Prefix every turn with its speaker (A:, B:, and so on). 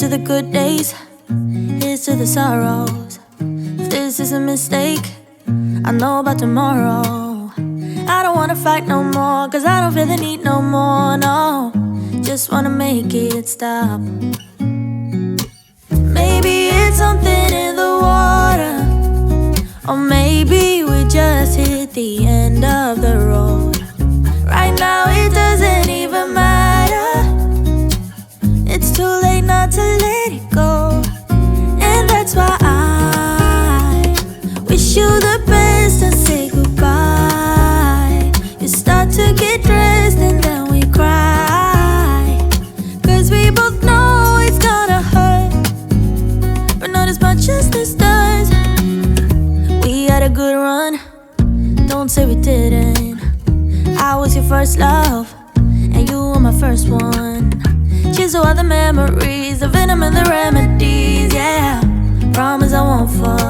A: to the good days, here's to the sorrows. If this is a mistake, I know about tomorrow. I don't wanna fight no more, cause I don't feel the need no more, no. Just wanna make it stop. Maybe it's something in the water, or maybe we just hit the end of the road. Right now it doesn't even matter. It's too late not to let it go. And that's why I wish you the best and say goodbye. You start to get dressed and then we cry, cause we both know it's gonna hurt, but not as much as this does. We had a good run, don't say we didn't. I was your first love, and you were my first one. Cheers to all the memories, the venom and the remedies, yeah. Promise I won't fall